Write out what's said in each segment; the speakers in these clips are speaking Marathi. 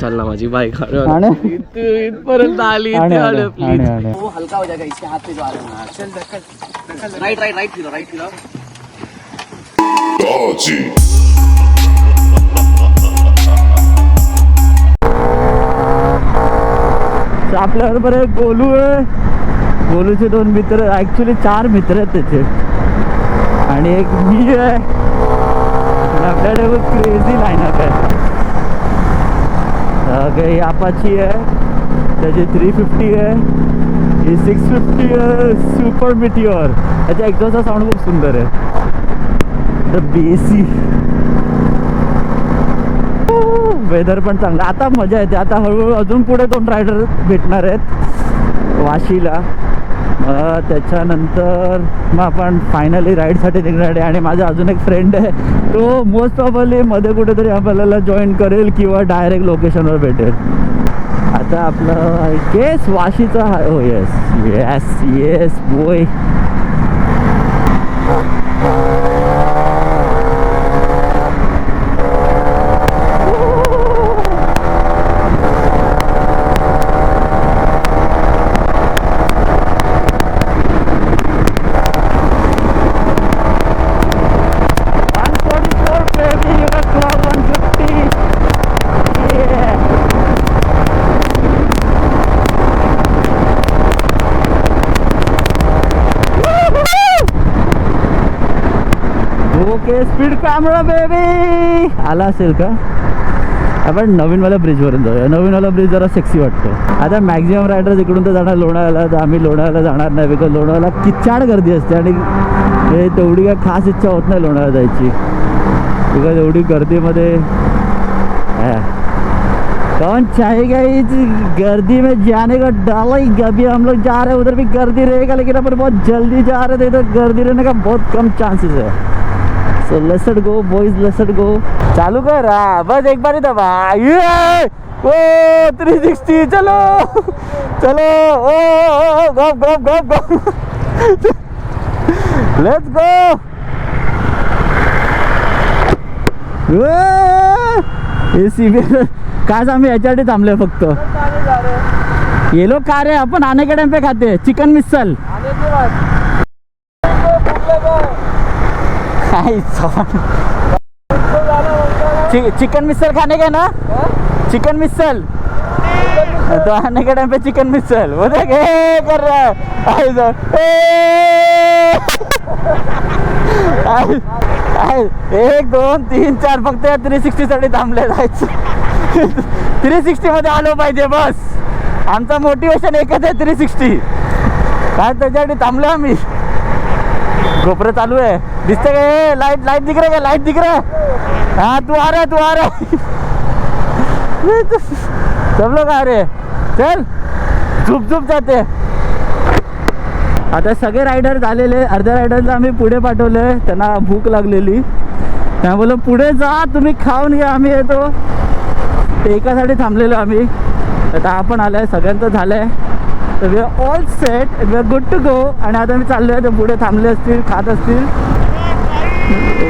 चल ना माझी बाईक इथपर्यंत आली हलका हो जाएगा इसके हाथ पे जो आ रहा है चल राइट राइट राइट फिरो राइट फिरो आपल्याबरोबर एक गोलू आहे, गोलूचे 2 मित्र, ऍक्च्युली 4 मित्र आहेत त्याचे, आणि एक मी आहे. आपल्याकडे खूप क्रेझी लाईनअप आहे. काही अपाची आहे, त्याची 350 आहे, ही 650 आहे, सुपर मिटिओर. त्याच्या एक्झॉस्टचा साऊंड खूप सुंदर आहे. द बेसी वेदर पण चांगलं, आता मजा येते. आता हळूहळू अजून पुढे 2 रायडर भेटणार आहेत वाशीला. त्याच्यानंतर मग आपण फायनली राईडसाठी निघणार आहे. आणि माझा अजून एक फ्रेंड आहे, तो मोस्ट प्रॉबली मध्ये कुठेतरी आपल्याला जॉईन करेल किंवा डायरेक्ट लोकेशनवर भेटेल. आता आपलं केस वाशीचा हो येस येस येस बोय. स्पीड कॅमेरा बेबी आला असेल का. आपण नवीनवाल्या ब्रिजवरून जाऊया. नवीनवाला ब्रिज जरा सेक्सी वाटतो. आता मॅक्झिमम रायडर्स इकडून तर जाणार लोणावळ्याला, तर आम्ही लोणावळ्याला जाणार नाही, बिकॉज लोणावळ्याला किचाड गर्दी असते आणि हे तेवढी काय खास इच्छा होत नाही लोणावळ्याला जायची, बिकॉज एवढी गर्दीमध्ये कौन चाहेगा इस गर्दी में जाने का. डाला ही अभी हम लोग जा रहे हैं, उधर भी गर्दी रहेगा, लेकिन अपन बहुत जल्दी जा रहे थे, इधर गर्दी रहने का बहुत कम चांसेस है. So let's go boys, let's go. चालू कर रहा बस एक बार ही दबा. ये ओ 360 चलो चलो ओ गो गो गो गो लेट्स गो. काय आम्ही याच्यासाठी थांबलोय फक्त. ये लोग खा रहे हैं, अपन आने के टाइम पे खाते हैं चिकन मिसल. चिकन मिसल खाने का ना, चिकन मिसल तो आने के टाइम पे चिकन मिसल. वो देख कर रहा है. 1 2 3 4 फक्त 360 साठी थांबले जायचं. 360 मध्ये आलो पाहिजे बस. आमचा मोटिवेशन एकच आहे 360. काय त्याच्यासाठी थांबलो आम्ही. गोप्रो चालू है, दिखते गए. लाइट लाइट दिख रहा है, लाइट दिख रहा है. हाँ तू आ रहा है, तू आ रहा है. सब लोग आ रहे हैं. चल झुप झुप जाते. आता सगळे रायडर झालेले. अर्ध्या रायडरला आम्ही पुढे पाठवले, त्यांना भूक लागलेली. त्या बोललो पुढे जा, तुम्ही खाऊन घ्या, आम्ही येतो. ते एकासाठी थांबलेलो आम्ही. आता आपण आलाय, सगळ्यांचं झालंय. तर we are all set, we are good to go. आणि आता मी चाललो आहे, ते पुढे थांबले असतील, खात असतील.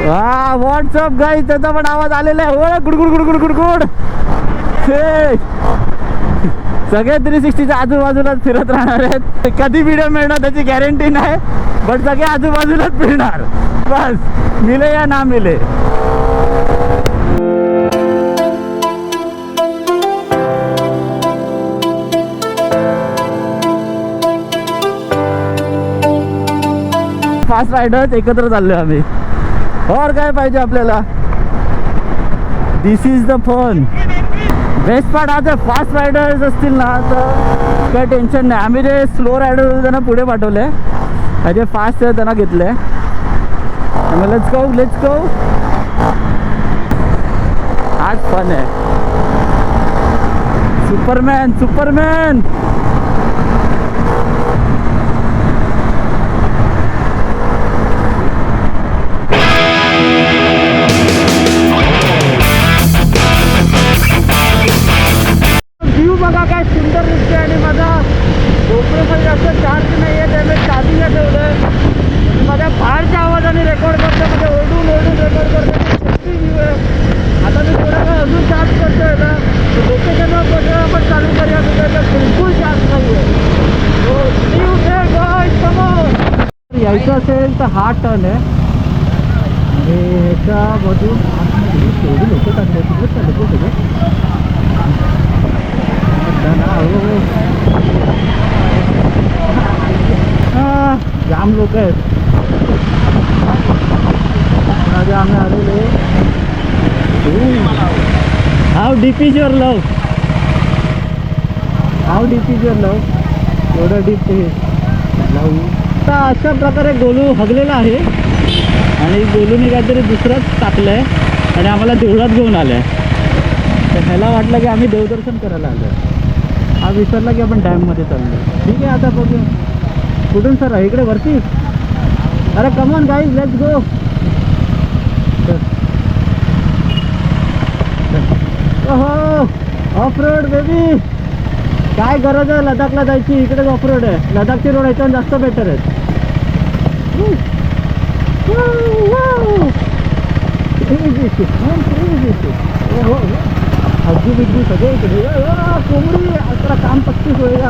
हा व्हॉट्सअप गाईज, त्याचा पण आवाज आलेला आहे. ओ गुडगुड गुडगुड गुडगुड. सगळे 360च्या आजूबाजूलाच फिरत राहणार आहेत. कधी व्हिडिओ मिळणार त्याची गॅरंटी नाही, बट सगळे आजूबाजूलाच फिरणार. बस मिले या ना मिले. फास्ट रायडर्स एकत्र चाललोय आम्ही. और काय पाहिजे आपल्याला. This is the fun. Best part आता फास्ट रायडर्स असतील ना तर काही टेन्शन नाही. आम्ही जे स्लो रायडर त्यांना पुढे पाठवले, जे फास्ट आहे त्यांना घेतले. Let's go let's go. आज फन आहे. Superman Superman. बघा काय सुंदर दिसते. आणि माझा गोप्रो पण जास्त चार्ज नाही आहे, त्यामुळे चार्जिंगला ठेवलं आहे. माझ्या बाहेरच्या आवाजाने रेकॉर्ड करतो, म्हणजे ओरडून ओरडून रेकॉर्ड करतो. आता मी थोडा वेळ अजून चार्ज करतो आहे ना, लोकेशनवर बघा आपण चालू करूया कुठे बिलकुल जास्त नाही आहे. यायचं असेल तर हा टर्न आहे आणि ह्याच्यामधून तेवढी लोक टाकले तिकडे चालले सगळे जाम लोक आहेत. आम्ही आलेले how deep is your love, how deep is your love, एवढं डीप ते लव. आता अशा प्रकारे गोलू हगलेला आहे आणि गोलूने काहीतरी दुसरंच टाकलं आहे आणि आम्हाला देवळात घेऊन आलं आहे. तर ह्याला वाटलं की आम्ही देवदर्शन करायला आलो आहे. हा विसरला की आपण डॅममध्ये चाललो. ठीक आहे आता बघू कुठून सर इकडे वरती. अरे कमॉन गाईज लेट्स गो. ओहो ऑफ रोड बेबी. काय गरज आहे लडाखला जायची, इकडेच ऑफ रोड आहे. लडाखची रोड याच्यावर जास्त बेटर आहेत. हज्जू बिज्जू सगळे इकडे कोंबडी अकरा काम पच्चीस होईल.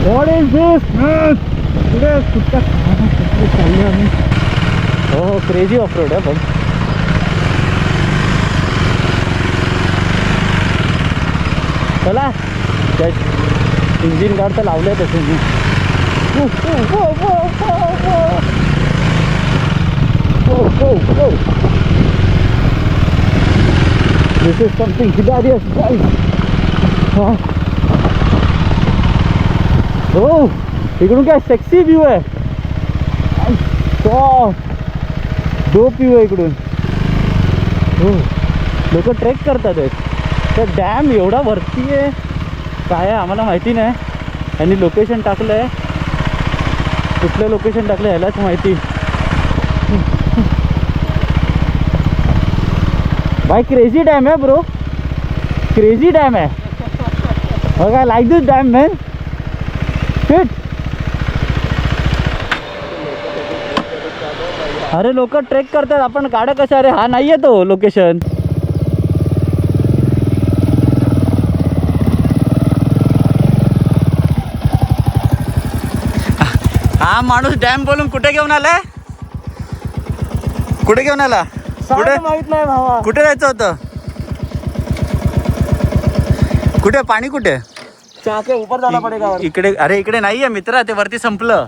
What is this? पुढे कुठच्या चाललो आम्ही. हो क्रेझी ऑफ रोड आहे पण. चला इंजिन गार्ड तर लावलं आहे तसे मी. This is something hilarious guys. Oh, इकडून काय सेक्सी व्ह्यू आहे. डोप व्ह्यू आहे इकडून. हो लोक ट्रेक करतात आहेत. तर डॅम एवढा वरती आहे काय आहे आम्हाला माहिती नाही. त्यांनी लोकेशन टाकलं आहे, कुठलं लोकेशन टाकलं ह्यालाच माहिती. भाई क्रेझी डॅम आहे ब्रो, क्रेझी डॅम आहे. बघा I like this dam man. Fit. अरे लोक ट्रेक करतात, आपण गाड्या कशा. अरे हा नाही आहे तो लोकेशन. हा माणूस डॅम बोलून कुठे घेऊन आलाय, कुठे घेऊन आला. कुठे माहित नाही भावा. कुठे जायचं होतं, कुठे पाणी कुठे. ऊपर जाना पडेगा. इकडे. अरे इकडे नाहीये मित्रा, ते वरती संपलं.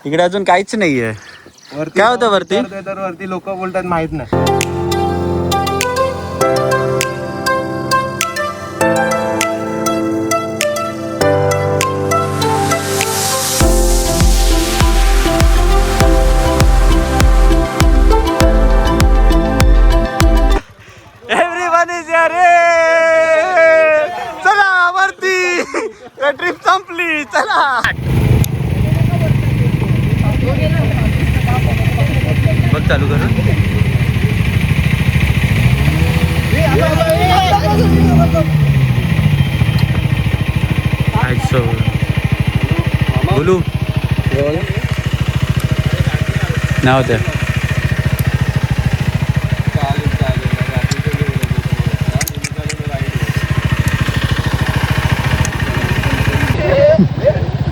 इकडे अजून काहीच नाहीये. काय होतं वरती. वरती लोक बोलतात माहित नाही. चला वरती ट्रिप संपली. चला बघ चालू करू. बोलू नाव होतं.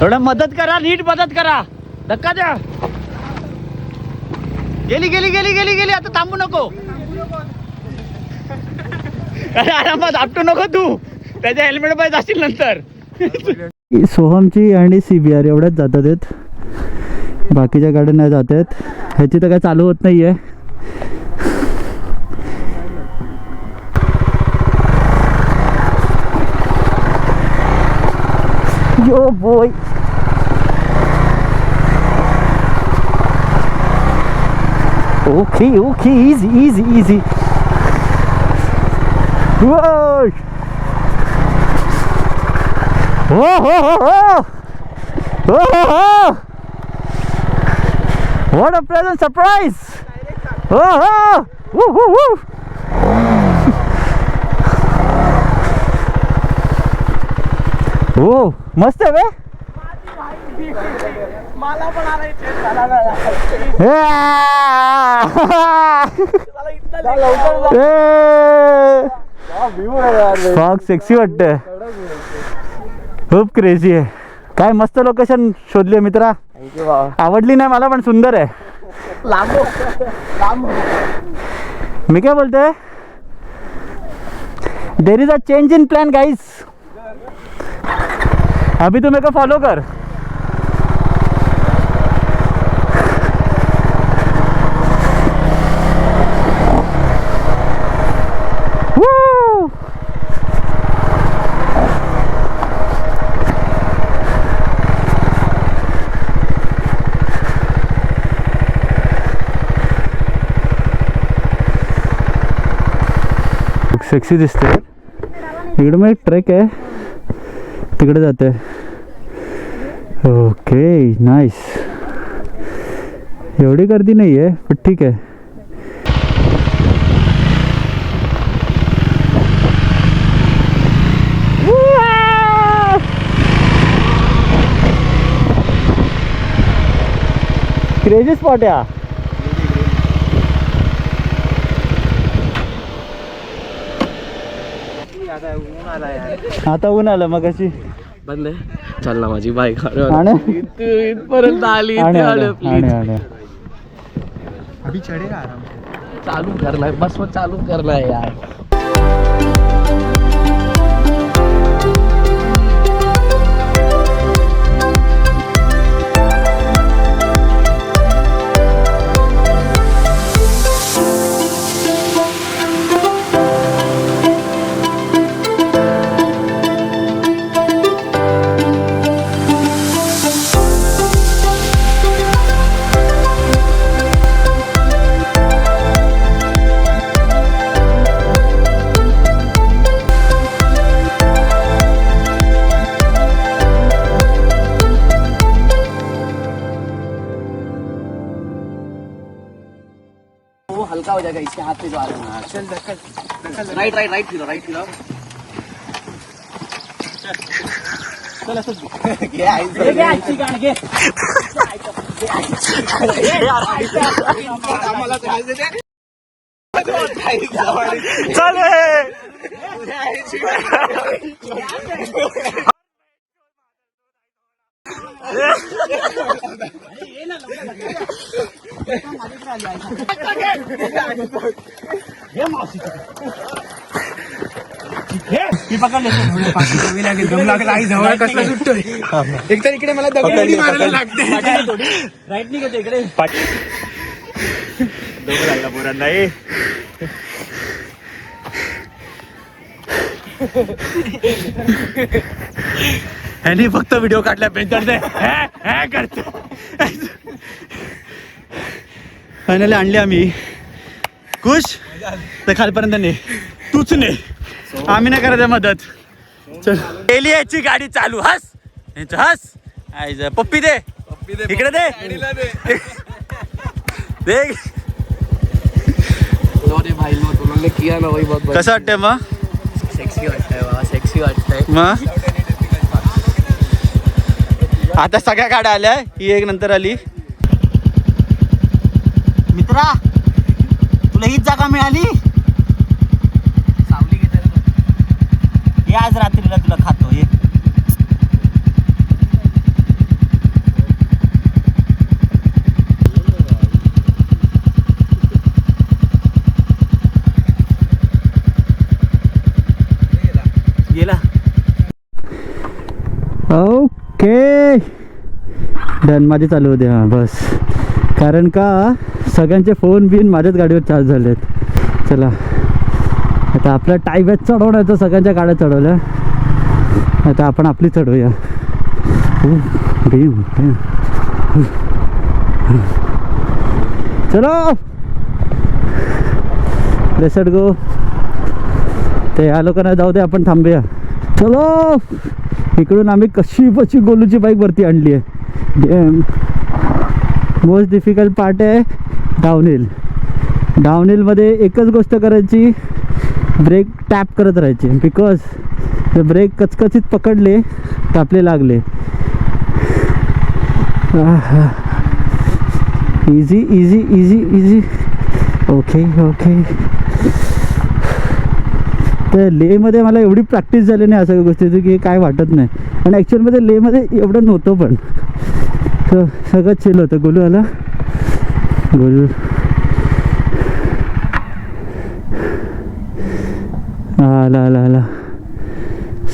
थोडं मदत करा, नीट मदत करा. धक्का द्या. गेली गेली गेली गेली गेली. आता थांबू नको. अरे आरामात आपटू नको तू. त्याच्या हेल्मेट पाहिजे जाशील नंतर. सोहमची आणि CBR एवढ्याच जातात आहेत, बाकीच्या गाड्या नाही जात आहेत. ह्याची तर काय चालू होत नाहीये. Yo boy. Okay, okay, easy, easy, easy. Whoa! Whoa, whoa, whoa, whoa! Whoa, whoa, whoa! What a pleasant surprise! Whoa, whoa! Woo, woo, woo! Whoa, मस्त आहे बे. मला पण आलाय फॉग सेक्सी वाटत, खूप क्रेझी आहे. काय मस्त लोकेशन शोधली मित्रा, आवडली नाही मला पण सुंदर आहे. मी क्या बोलते हैं, there is a change in plan guys. अभी तू मेरे को फॉलो कर. सेक्सी दिसते. इकडे मग एक ट्रेक आहे, तिकडे जाते. Okay nice. एवढी गर्दी नाही आहे पण ठीक आहे. क्रेजी स्पॉट आहे. आता ऊन आलं मग अशी बंद आहे. चल ना माझी बाईक इथपर्यंत आली. अभी चढ़ेगा आराम से. चालू करना है बस, वो चालू करना है यार. वो हल्का हो जाएगा इसके हाथ पे जो आ रहा है. चल ढक्कन राइट राइट राइट फिरो, राइट फिरो. चल असं घे आईची गाण घे. आम्हाला त्रास देते. दम लागला आई जवळ कसला सुटतोय. एक तर इकडे मला दगडी मारायला लागते. राईट निघते इकडे. दम लागला पोरांना. ह्यानी फक्त व्हिडिओ काढल्या पेंटरचे करते. फायनली आणली आम्ही. खुश तर खालपर्यंत ने तूच ने, आम्ही नाही करायचं मदत. चल गेली याची गाडी चालू. हस हस. आयज पप्पी दे इकडे दे देख. भाई उन्होंने किया ना वही बहुत कसं वाटतंय मग. सेक्सी वाटतंय बाबा, सेक्सी वाटतंय. मग आता सगळ्या गाड्या आल्या, ही एक नंतर आली. मित्रा तुला हीच जागा मिळाली. सावली घेते हे आज रात्रीला तुला खातो. हे गेला. Okay done. माझे चालू होते. हां बस, कारण का सगळ्यांचे फोन बिन माझ्याच गाडीवर चार्ज झालेत. चला आता आपल्या टाईबॅच चढवण्याचं, सगळ्यांच्या गाड्या चढवल्या. आता आपण आपली चढवूया. चलो लेट्स गो. ते या लोकांना जाऊ दे, आपण थांबूया. चलो इकडून आम्ही कशी बशी गोलूची बाईक वरती आणली आहे. मोस्ट डिफिकल्ट पार्ट आहे डाऊनहिल. डाऊनहिलमध्ये एकच गोष्ट करायची, ब्रेक टॅप करत राहायचे. बिकॉज ते ब्रेक कचकचित पकडले तर आपले लागले. Easy easy easy easy. Okay okay. तर लेमध्ये मला एवढी प्रॅक्टिस झाली नाही अशा गोष्टीची की काय वाटत नाही. आणि ॲक्च्युअलमध्ये लेमध्ये एवढं नव्हतं पण, तर सगळं चिल होतं. गोलू आला, गोलू आला आला आला.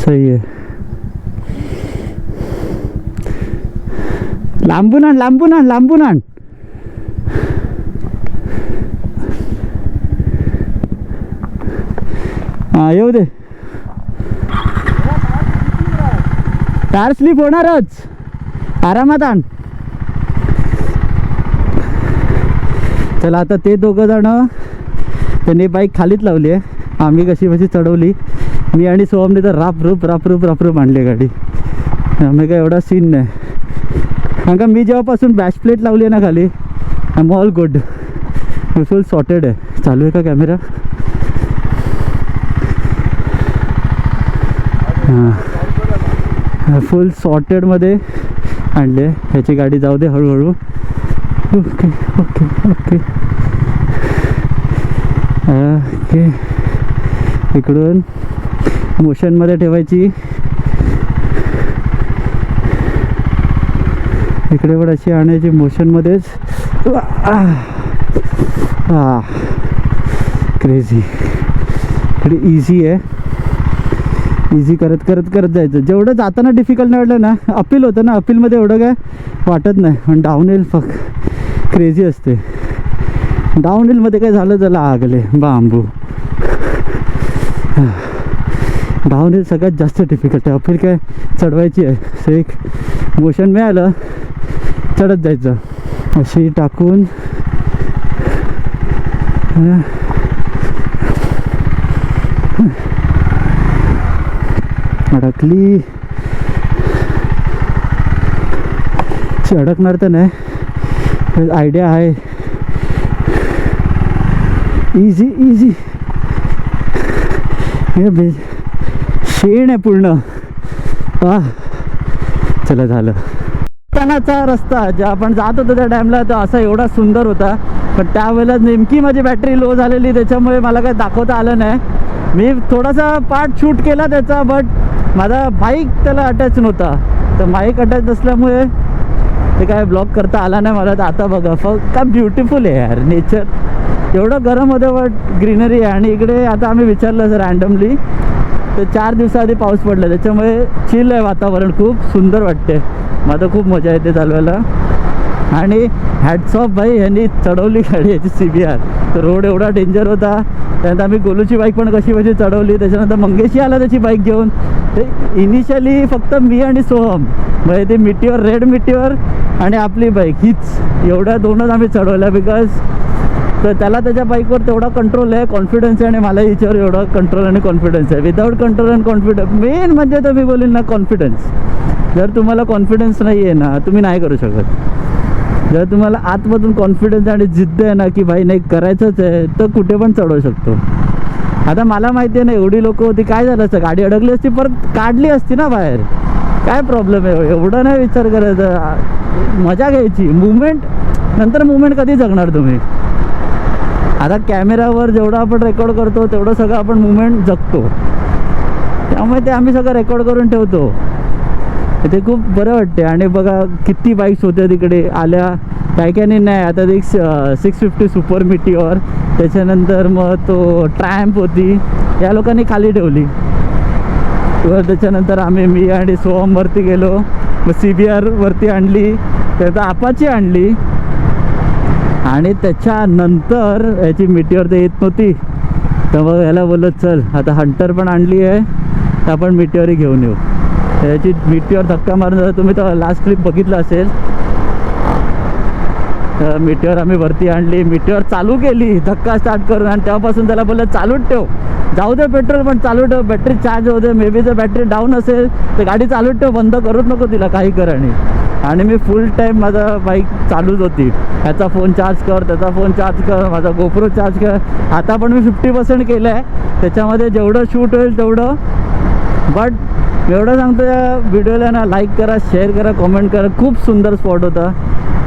सही आहे. लांबून आण लांबून आण लांबून आण. हां येऊ दे. टायर स्लिप होणारच, आरामात आण. चला आता ते दोघं जण त्यांनी बाईक खालीच लावली आहे. आम्ही कशी चढवली. मी आणि सोहमने तर राप आणली गाडी. आम्ही काय एवढा सीन नाही. कारण का मी जेव्हापासून बॅश प्लेट लावली आहे ना खाली, I am all good. Me full sorted आहे. चालू आहे का कॅमेरा? हां फुल सॉर्टेडमध्ये आणले. ह्याची गाडी जाऊ दे हळूहळू. Okay okay okay okay. इकडून मोशनमध्ये ठेवायची. इकडे पण अशी आणायची मोशनमध्येच. क्रेझी. इकडे इझी आहे. इझी करत करत करत जायचं. जेवढं जाताना डिफिकल्ट नाही वाटलं ना, अपील होतं ना, अपीलमध्ये एवढं काय वाटत नाही. पण डाऊन हिल क्रेझी असते. डाऊन हिलमध्ये काय झालं त्याला आगले बांबू. डाऊन हिल सगळ्यात जास्त डिफिकल्ट आहे. अपील काय चढवायची आहे. सो एक मोशन मिळालं चढत जायचं. अशी टाकून अडकली. अडकणार तर नाही, आयडिया आहे. Easy easy. हे शेण आहे पूर्ण. चला झालं. उत्पन्नाचा रस्ता ज्या आपण जात होतो त्या डॅमला तो असा एवढा सुंदर होता. पण त्यावेळेला नेमकी माझी बॅटरी लो झालेली, त्याच्यामुळे मला काही दाखवता आलं नाही. मी थोडासा पार्ट शूट केला त्याचा, बट माझा बाईक त्याला अटॅच नव्हता. तर बाईक अटॅच नसल्यामुळे ते काय ब्लॉक करता आला नाही मला. तर आता बघा काय ब्युटिफुल आहे यार नेचर. एवढं गरम होतं बट ग्रीनरी आहे. आणि इकडे आता आम्ही विचारलं सर रँडमली, तर 4 दिवसाआधी पाऊस पडला, त्याच्यामुळे चिल आहे वातावरण. खूप सुंदर वाटते. माझं खूप मजा येते चालवायला. आणि हॅट्स ऑफ भाई, ह्यांनी चढवली गाडी याची CBR. तर रोड एवढा डेंजर होता. त्यानंतर आम्ही गोलूची बाईक पण कशी चढवली. त्याच्यानंतर मंगेशी आला त्याची बाईक घेऊन. ते इनिशियली फक्त मी आणि सोहम म्हणजे ते मिटिओर, रेड मिटिओर आणि आपली बाईक हीच, एवढ्या दोनच आम्ही चढवल्या. बिकॉज तर त्याला त्याच्या बाईकवर तेवढा कंट्रोल आहे, कॉन्फिडन्स आहे. आणि मला हिच्यावर एवढा कंट्रोल आणि कॉन्फिडन्स आहे. Without control and confidence, main म्हणजे तर मी बोलेल ना कॉन्फिडन्स. जर तुम्हाला कॉन्फिडन्स नाही आहे ना, तुम्ही नाही करू शकत. जर तुम्हाला आतमधून कॉन्फिडन्स आणि जिद्द आहे ना की भाई नाही करायचंच आहे, तर कुठे पण चढवू शकतो. आता मला माहिती आहे ना, एवढी लोक होती, काय झालं असतं, गाडी अडकली असती, परत काढली असती ना बाहेर. काय प्रॉब्लेम आहे, एवढं नाही विचार करायचा. मजा घ्यायची. मुवमेंट नंतर, मुवमेंट कधी जगणार तुम्ही. आता कॅमेरावर जेवढं आपण रेकॉर्ड करतो तेवढं सगळं आपण मुवमेंट जगतो. त्यामुळे ते आम्ही सगळं रेकॉर्ड करून ठेवतो. ते खूप बरं वाटते. आणि बघा किती बाईक्स होत्या तिकडे आल्या. काय काय नाही. आता एक 650 सुपर मिटिओर, त्याच्यानंतर मग तो ट्रॅम्प होती, या लोकांनी खाली ठेवली. त्याच्यानंतर मी आणि सोहम वरती गेलो. मग CBR वरती आणली, त्यानंतर अपाची आणली. आणि त्याच्यानंतर याची मिटिओर तर येत नव्हती, तर मग याला बोललो चल आता हंटर पण आणली आहे, तर आपण मिटिओरही घेऊन येऊ. त्याची मिटिओर धक्का मारून जातो. तुम्ही तर लास्ट क्लिप बघितलं असेल. तर मिटिओर आम्ही वरती आणली, मिटिओर चालू केली धक्का स्टार्ट करून. आणि तेव्हापासून त्याला बोललं चालूच ठेव, जाऊ दे पेट्रोल पण चालू ठेव, बॅटरी चार्ज होऊ दे. मे बी जर बॅटरी डाऊन असेल तर गाडी चालूच ठेव, बंद करूच नको तिला काही कर. आणि मी फुल टाईम माझा बाईक चालूच होती. ह्याचा फोन चार्ज कर, त्याचा फोन चार्ज कर, माझा गोप्रो चार्ज कर. आता पण मी 50% केलं आहे, त्याच्यामध्ये जेवढं शूट होईल तेवढं. बट मी एवढं सांगतो, या व्हिडिओला ना लाईक करा, शेअर करा, कमेंट करा. खूप सुंदर स्पॉट होता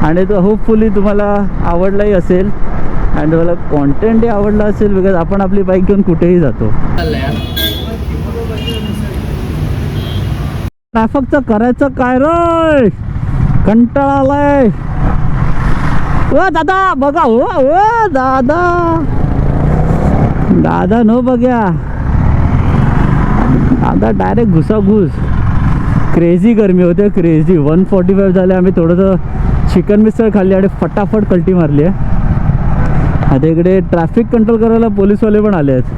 आणि तो होपफुली तुम्हाला आवडलाही असेल आणि तुम्हाला कॉन्टेंटही आवडला असेल, बिकॉज आपण आपली बाईक घेऊन कुठेही जातो. ट्रॅफिकचं करायचं काय रे, कंटाळा आलाय. ओ दादा बघा, ओ ओ दादा दादा नो बघ्या, दादा डायरेक्ट घुसाघुस. क्रेझी गरमी होते, क्रेझी. 145 झाले. आम्ही थोडंसं चिकन मिसळ खाल्ली आणि फटाफट कल्टी मारली आहे. आता इकडे ट्रॅफिक कंट्रोल करायला पोलीसवाले पण आले आहेत.